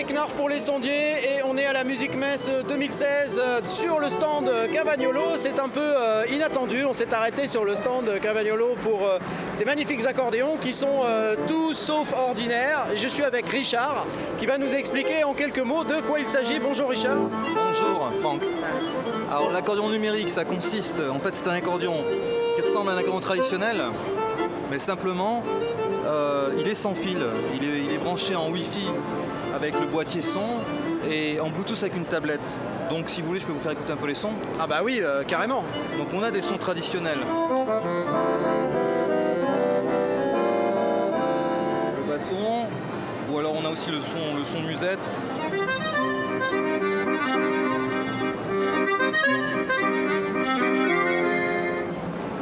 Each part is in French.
Eric Narf pour les sondiers et on est à la Musique Messe 2016 sur le stand Cavagnolo. C'est un peu inattendu, on s'est arrêté sur le stand Cavagnolo pour ces magnifiques accordéons qui sont tout sauf ordinaires. Je suis avec Richard qui va nous expliquer en quelques mots de quoi il s'agit. Bonjour Richard. Bonjour Franck. Alors l'accordéon numérique, ça consiste, en fait c'est un accordéon qui ressemble à un accordéon traditionnel, mais simplement il est sans fil, il est branché en Wi-Fi avec le boîtier son et en Bluetooth avec une tablette. Donc si vous voulez, je peux vous faire écouter un peu les sons. Ah bah oui, carrément. Donc on a des sons traditionnels. Le basson, ou alors on a aussi le son musette.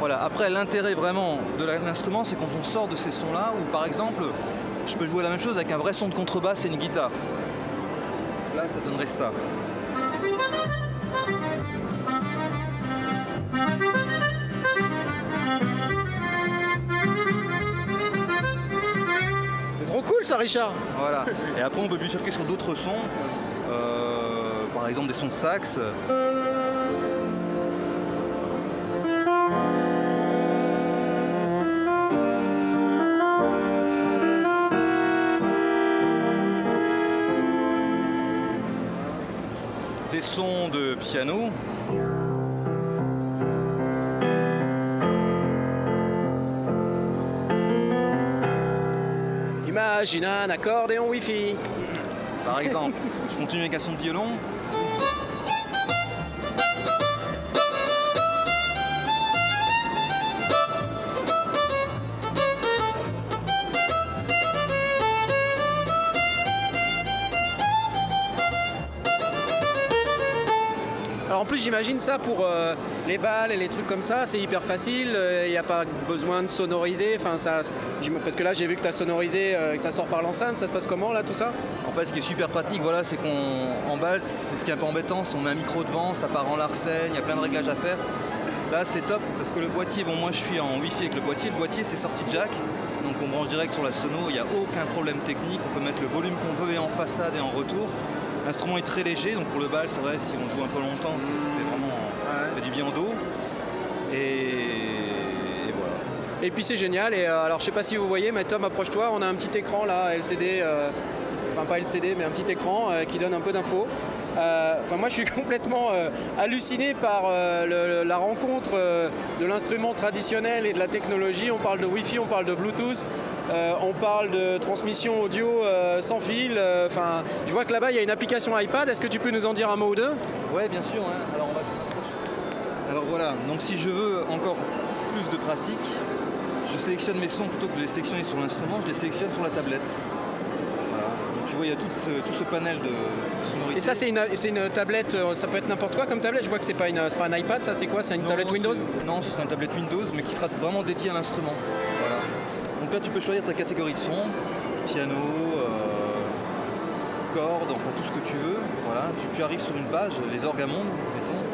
Voilà, après l'intérêt vraiment de l'instrument, c'est quand on sort de ces sons-là, où par exemple, je peux jouer la même chose avec un vrai son de contrebasse et une guitare. Là, ça donnerait ça. C'est trop cool ça Richard. Voilà, et après on peut bifurquer sur d'autres sons, par exemple des sons de sax. Des sons de piano. Imagine un accordéon Wi-Fi. Par exemple, je continue avec un son de violon. Alors en plus j'imagine ça pour les balles et les trucs comme ça, c'est hyper facile, il n'y a pas besoin de sonoriser, parce que là j'ai vu que tu as sonorisé, que ça sort par l'enceinte, ça se passe comment là tout ça? En fait ce qui est super pratique, voilà, c'est qu'en balle, c'est ce qui est un peu embêtant, si on met un micro devant, ça part en larcène, il y a plein de réglages à faire. Là c'est top parce que le boîtier, bon moi je suis en Wi-Fi avec le boîtier c'est sortie jack, donc on branche direct sur la sono, il n'y a aucun problème technique, on peut mettre le volume qu'on veut et en façade et en retour. L'instrument est très léger, donc pour le bal, c'est vrai, si on joue un peu longtemps, ça fait du bien au dos. Et voilà. Et puis c'est génial, et alors je sais pas si vous voyez, mais Tom approche-toi, on a un petit écran là, LCD, enfin pas LCD, mais un petit écran qui donne un peu d'infos. Moi je suis complètement halluciné par la rencontre de l'instrument traditionnel et de la technologie. On parle de Wi-Fi, on parle de Bluetooth, on parle de transmission audio sans fil. Je vois que là-bas il y a une application iPad. Est-ce que tu peux nous en dire un mot ou deux? Ouais, bien sûr. Hein. Alors on va s'approcher. Alors voilà, donc si je veux encore plus de pratique, je sélectionne mes sons plutôt que de les sélectionner sur l'instrument, je les sélectionne sur la tablette. Tu vois, il y a tout ce panel de sonorité. Et ça, c'est une tablette, ça peut être n'importe quoi comme tablette? Je vois que c'est pas un iPad, ça c'est quoi? C'est une tablette Windows? Non, ce sera une tablette Windows, mais qui sera vraiment dédiée à l'instrument. Voilà. Donc là, tu peux choisir ta catégorie de son, piano, cordes, enfin tout ce que tu veux. Voilà. Tu arrives sur une page, les orgues à monde, mettons.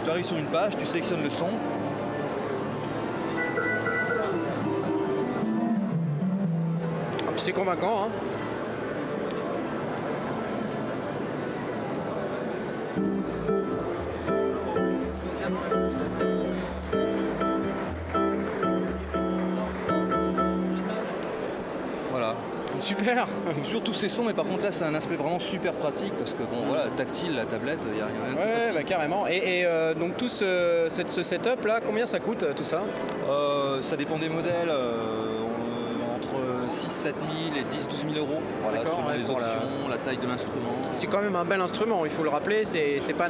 Tu arrives sur une page, tu sélectionnes le son. C'est convaincant, hein. Voilà. Super. Toujours tous ces sons, mais par contre là c'est un aspect vraiment super pratique parce que bon voilà, tactile, la tablette, il n'y a rien. Ouais, bah, carrément. Et donc tout ce setup là, combien ça coûte tout ça? Ça dépend des modèles. Entre 6-7 000 et 10-12 000 euros, voilà, selon les options, la taille de l'instrument. C'est quand même un bel instrument, il faut le rappeler, c'est pas...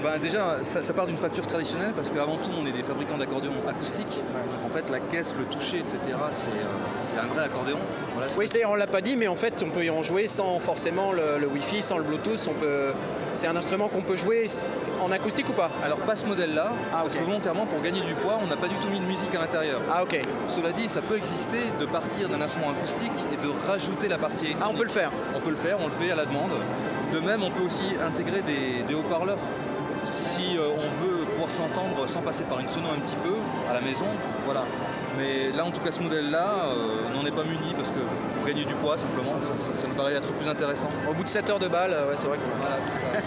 Ben déjà, ça part d'une facture traditionnelle parce qu'avant tout, on est des fabricants d'accordéons acoustiques. Donc en fait, la caisse, le toucher, etc., c'est un vrai accordéon. Voilà, oui, on l'a pas dit, mais en fait, on peut y en jouer sans forcément le Wi-Fi, sans le Bluetooth. C'est un instrument qu'on peut jouer en acoustique ou pas? Alors pas ce modèle-là, parce que volontairement, pour gagner du poids, on n'a pas du tout mis de musique à l'intérieur. Ah ok. Cela dit, ça peut exister de partir d'un instrument acoustique et de rajouter la partie électronique. Ah, on peut le faire? On peut le faire, on le fait à la demande. De même, on peut aussi intégrer des haut-parleurs. Si on veut pouvoir pouvoir s'entendre sans passer par une sono un petit peu à la maison. Voilà. Mais là, en tout cas, ce modèle-là, on n'en est pas muni parce que pour gagner du poids, simplement, ça nous paraît être plus intéressant. Au bout de 7 heures de balle, ouais, c'est vrai que... Voilà, c'est ça.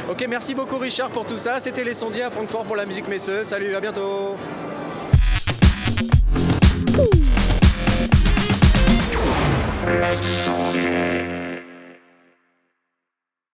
Ok, merci beaucoup Richard pour tout ça. C'était Les Sondiers à Francfort pour la musique Messeux. Salut, à bientôt.